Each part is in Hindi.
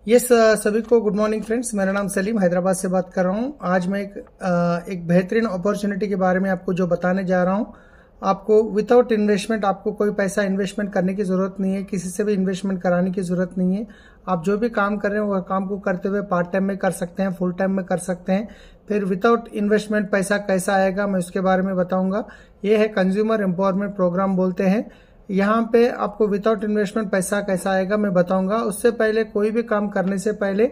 यस सभी को गुड मॉर्निंग फ्रेंड्स। मेरा नाम सलीम हैदराबाद से बात कर रहा हूँ। आज मैं एक बेहतरीन अपॉर्चुनिटी के बारे में आपको जो बताने जा रहा हूँ। आपको विदाउट इन्वेस्टमेंट, आपको कोई पैसा इन्वेस्टमेंट करने की ज़रूरत नहीं है, किसी से भी इन्वेस्टमेंट कराने की ज़रूरत नहीं है। आप जो भी काम कर रहे हैं वह काम को करते हुए पार्ट टाइम में कर सकते हैं, फुल टाइम में कर सकते हैं। फिर विदाउट इन्वेस्टमेंट पैसा कैसा आएगा मैं उसके बारे में बताऊँगा। ये है कंज्यूमर एम्पावरमेंट प्रोग्राम बोलते हैं। यहाँ पे आपको विदाउट इन्वेस्टमेंट पैसा कैसा आएगा मैं बताऊंगा। उससे पहले कोई भी काम करने से पहले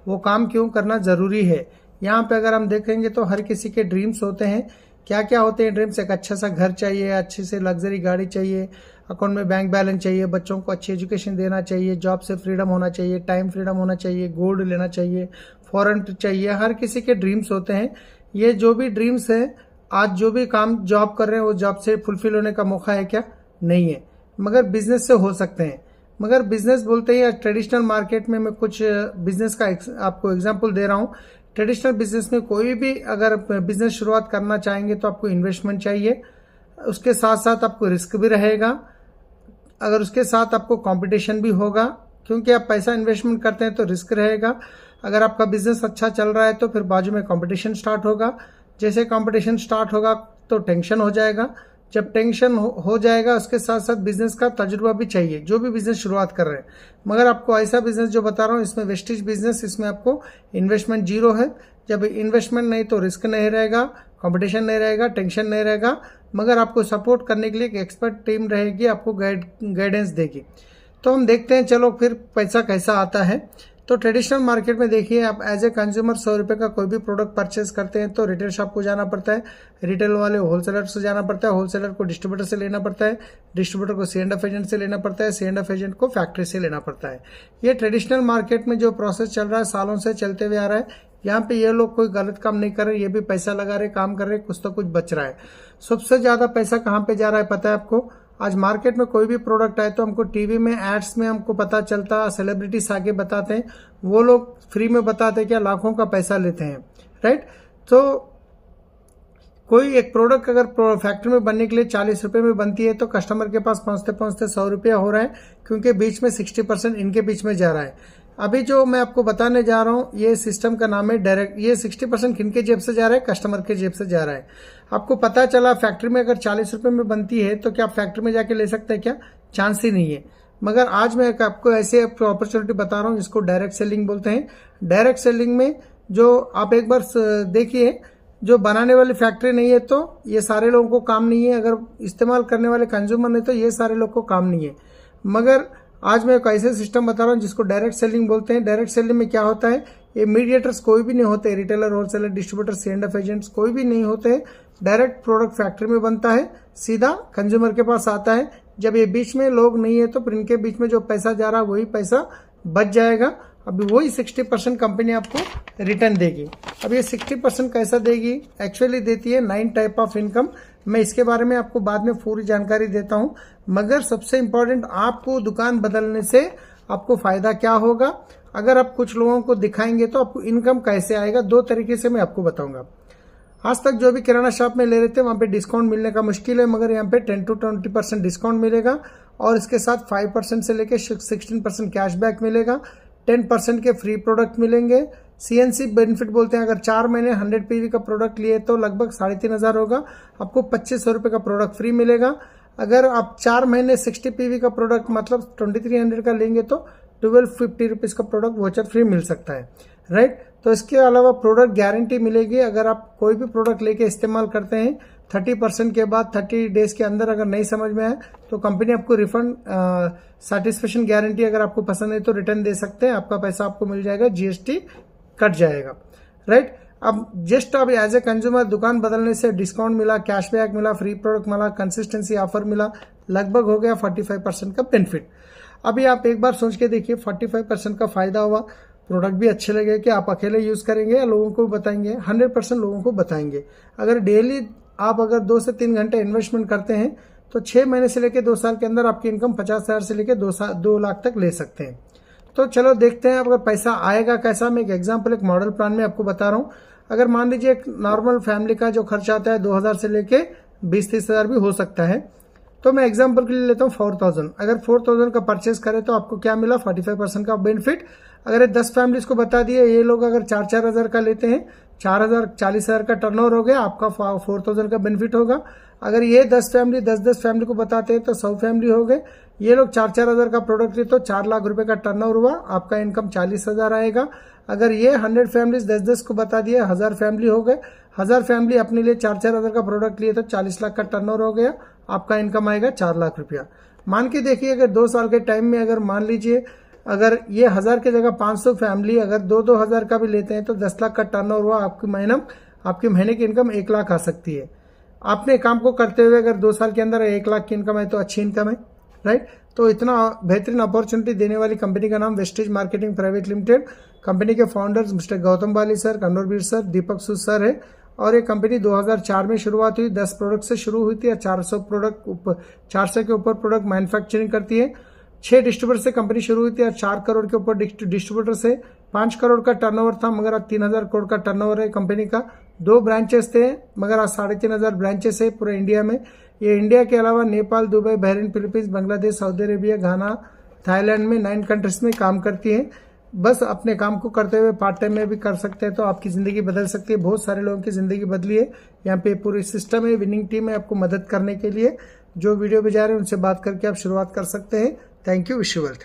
वो काम क्यों करना जरूरी है। यहाँ पे अगर हम देखेंगे तो हर किसी के ड्रीम्स होते हैं। क्या क्या होते हैं ड्रीम्स? एक अच्छा सा घर चाहिए, अच्छी से लग्जरी गाड़ी चाहिए, अकाउंट में बैंक बैलेंस चाहिए, बच्चों को अच्छी एजुकेशन देना चाहिए, जॉब से फ्रीडम होना चाहिए, टाइम फ्रीडम होना चाहिए, गोल्ड लेना चाहिए, फॉरेन ट्रिप चाहिए। हर किसी के ड्रीम्स होते हैं। ये जो भी ड्रीम्स है, आज जो भी काम जॉब कर रहे हैं वो जॉब से फुलफिल होने का मौका है क्या? नहीं है, मगर बिजनेस से हो सकते हैं। मगर बिजनेस बोलते हैं ट्रेडिशनल मार्केट में, मैं कुछ बिजनेस का आपको एग्जांपल दे रहा हूँ। ट्रेडिशनल बिजनेस में कोई भी अगर बिजनेस शुरुआत करना चाहेंगे तो आपको इन्वेस्टमेंट चाहिए, उसके साथ साथ आपको रिस्क भी रहेगा, अगर उसके साथ आपको कंपटीशन भी होगा। क्योंकि आप पैसा इन्वेस्टमेंट करते हैं तो रिस्क रहेगा। अगर आपका बिजनेस अच्छा चल रहा है तो फिर बाजू में कंपटीशन स्टार्ट होगा। जैसे कंपटीशन स्टार्ट होगा तो टेंशन हो जाएगा। जब टेंशन हो जाएगा उसके साथ साथ बिजनेस का तजुर्बा भी चाहिए, जो भी बिजनेस शुरुआत कर रहे हैं। मगर आपको ऐसा बिजनेस जो बता रहा हूँ इसमें वेस्टेज बिजनेस, इसमें आपको इन्वेस्टमेंट जीरो है। जब इन्वेस्टमेंट नहीं तो रिस्क नहीं रहेगा, कंपटीशन नहीं रहेगा, टेंशन नहीं रहेगा। मगर आपको सपोर्ट करने के लिए एक एक्सपर्ट टीम रहेगी, आपको गाइडेंस देगी। तो हम देखते हैं चलो फिर पैसा कैसा आता है। तो ट्रेडिशनल मार्केट में देखिए, आप एज ए कंज्यूमर 100 रुपये का कोई भी प्रोडक्ट परचेस करते हैं तो रिटेल शॉप को जाना पड़ता है, रिटेल वाले होलसेलर से जाना पड़ता है, होलसेलर को डिस्ट्रीब्यूटर से लेना पड़ता है, डिस्ट्रीब्यूटर को C&F एजेंट से लेना पड़ता है, C&F एजेंट को फैक्ट्री से लेना पड़ता है। ये ट्रेडिशनल मार्केट में जो प्रोसेस चल रहा है सालों से चलते हुए आ रहा है। यहाँ पे ये लोग कोई गलत काम नहीं कर रहे, ये भी पैसा लगा रहे, काम कर रहे, कुछ तो कुछ बच रहा है। सबसे ज्यादा पैसा कहाँ पे जा रहा है पता है आपको? आज मार्केट में कोई भी प्रोडक्ट आए तो हमको टीवी में एड्स में हमको पता चलता, सेलिब्रिटीज आगे बताते हैं, वो लोग फ्री में बताते हैं क्या, लाखों का पैसा लेते हैं, राइट। तो कोई एक प्रोडक्ट अगर फैक्ट्री में बनने के लिए 40 रुपए में बनती है तो कस्टमर के पास पहुंचते पहुंचते 100 रुपया हो रहा है, क्योंकि बीच में 60% इनके बीच में जा रहा है। अभी जो मैं आपको बताने जा रहा हूं ये सिस्टम का नाम है डायरेक्ट। ये 60% किनके जेब से जा रहा है? कस्टमर के जेब से जा रहा है। आपको पता चला फैक्ट्री में अगर 40 रुपए में बनती है तो क्या आप फैक्ट्री में जाके ले सकते हैं क्या? चांस ही नहीं है। मगर आज मैं आपको ऐसे अपॉर्चुनिटी बता रहा हूँ, इसको डायरेक्ट सेलिंग बोलते हैं। डायरेक्ट सेलिंग में जो आप एक बार देखिए, जो बनाने वाली फैक्ट्री नहीं है तो ये सारे लोगों को काम नहीं है, अगर इस्तेमाल करने वाले कंज्यूमर नहीं तो ये सारे लोग को काम नहीं है। मगर आज मैं एक ऐसे सिस्टम बता रहा हूँ जिसको डायरेक्ट सेलिंग बोलते हैं। डायरेक्ट सेलिंग में क्या होता है, ये मीडिएटर्स कोई भी नहीं होते, retailer, wholesaler, distributor, C&F agents कोई भी नहीं होते। डायरेक्ट प्रोडक्ट फैक्ट्री में बनता है, सीधा कंज्यूमर के पास आता है। जब ये बीच में लोग नहीं है तो फिर इनके बीच में जो पैसा जा रहा है वही पैसा बच जाएगा। अभी वही 60% कंपनी आपको रिटर्न देगी। अब ये 60% कैसा देगी? एक्चुअली देती है 9 टाइप ऑफ इनकम। मैं इसके बारे में आपको बाद में पूरी जानकारी देता हूं। मगर सबसे इंपॉर्टेंट, आपको दुकान बदलने से आपको फायदा क्या होगा, अगर आप कुछ लोगों को दिखाएंगे तो आपको इनकम कैसे आएगा, 2 तरीके से मैं आपको बताऊंगा। आज तक जो भी किराना शॉप में ले रहे थे वहां पे डिस्काउंट मिलने का मुश्किल है, मगर यहाँ पे 10 to 20% डिस्काउंट मिलेगा और इसके साथ 5% से लेकर 16% कैशबैक मिलेगा। 10% के फ्री प्रोडक्ट मिलेंगे। CNC बेनिफिट बोलते हैं, अगर 4 महीने 100 PV का प्रोडक्ट लिए तो लगभग 3,500 होगा, आपको 2500 रुपये का प्रोडक्ट फ्री मिलेगा। अगर आप 4 महीने 60 PV का प्रोडक्ट मतलब 2300 का लेंगे तो 1250 रुपीज का प्रोडक्ट वोचर फ्री मिल सकता है, राइट। तो इसके अलावा प्रोडक्ट गारंटी मिलेगी। अगर आप कोई भी प्रोडक्ट लेके इस्तेमाल करते हैं 30% के बाद 30 डेज के अंदर अगर नहीं समझ में आए तो कंपनी आपको रिफंड, सेटिस्फेक्शन गारंटी, अगर आपको पसंद नहीं तो रिटर्न दे सकते हैं, आपका पैसा आपको मिल जाएगा, GST कट जाएगा, राइट। अब जस्ट अब एज ए कंज्यूमर दुकान बदलने से डिस्काउंट मिला, कैशबैक मिला, फ्री प्रोडक्ट मिला, कंसिस्टेंसी ऑफर मिला, लगभग हो गया 45% का बेनिफिट। अभी आप एक बार सोच के देखिए, 45% का फायदा हुआ, प्रोडक्ट भी अच्छे लगे कि आप अकेले यूज करेंगे या लोगों को बताएंगे? 100% लोगों को बताएंगे। अगर डेली आप अगर 2 से 3 घंटे इन्वेस्टमेंट करते हैं तो 6 महीने से लेकर 2 साल के अंदर आपकी इनकम 50,000 से लेकर 2 लाख तक ले सकते हैं। तो चलो देखते हैं अगर पैसा आएगा कैसा। मैं एक एग्जाम्पल, एक मॉडल प्लान में आपको बता रहा हूँ। अगर मान लीजिए एक नॉर्मल फैमिली का जो खर्चा आता है 2,000 से लेके 20-30 हज़ार भी हो सकता है, तो मैं एग्जांपल के लिए लेता हूँ 4000। अगर 4000 का परचेस करें तो आपको क्या मिला, 45% का बेनिफिट। अगर ये 10 फैमिलीज को बता दिए, ये लोग अगर 4-4 हज़ार का लेते हैं, 4,000 40,000 का टर्नओवर हो गया, आपका 4000 का बेनिफिट होगा। अगर ये 10 फैमिली 10-10 फैमिली को बताते हैं तो 100 फैमिली हो गए। ये लोग 4-4 हज़ार का प्रोडक्ट ले तो 4 लाख रुपए का टर्नओवर हुआ, आपका इनकम 40,000 आएगा। अगर ये 100 फैमिलीज 10-10 को बता दिए, 1000 फैमिली हो गए। 1000 फैमिली अपने लिए 4-4 हज़ार का प्रोडक्ट लिए तो 40 लाख का टर्नओवर हो गया, आपका इनकम आएगा 4 लाख रुपया। मान के देखिए, अगर 2 साल के टाइम में अगर मान लीजिए अगर ये 1000 की जगह 500 फैमिली अगर 2-2 हज़ार का भी लेते हैं तो 10 लाख का टर्नओवर हुआ, आपकी महीने की इनकम 1 लाख आ सकती है। आपने काम को करते हुए अगर 2 साल के अंदर 1 लाख की इनकम है तो अच्छी इनकम है, राइट। तो इतना बेहतरीन अपॉर्चुनिटी देने वाली कंपनी का नाम wastage marketing private limited. Company के फाउंडर्स मिस्टर गौतम बाली सर, कन्नौरवीर सर, दीपक सूद सर है। और ये कंपनी 2004 में शुरुआत हुई, 10 प्रोडक्ट से शुरू हुई थी और 400 के ऊपर प्रोडक्ट मैन्युफैक्चरिंग करती है। 6 डिस्ट्रीब्यूटर से कंपनी शुरू हुई थी और 4 करोड़ के ऊपर डिस्ट्रीब्यूटर से 5 करोड़ का टर्नओवर था, मगर आज 3000 करोड़ का टर्नओवर है कंपनी का। 2 ब्रांचेस थे, मगर आज 3500 ब्रांचेस है पूरे इंडिया में। ये इंडिया के अलावा Nepal, Dubai, Bahrain, Philippines, Bangladesh, Saudi Arabia, Ghana, Thailand में 9 कंट्रीज में काम करती है। बस अपने काम को करते हुए पार्ट टाइम में भी कर सकते हैं तो आपकी ज़िंदगी बदल सकती है। बहुत सारे लोगों की ज़िंदगी बदली है। यहाँ पे पूरी सिस्टम है, विनिंग टीम है आपको मदद करने के लिए। जो वीडियो पे जा रहे हैं उनसे बात करके आप शुरुआत कर सकते हैं। Thank you, wish you well.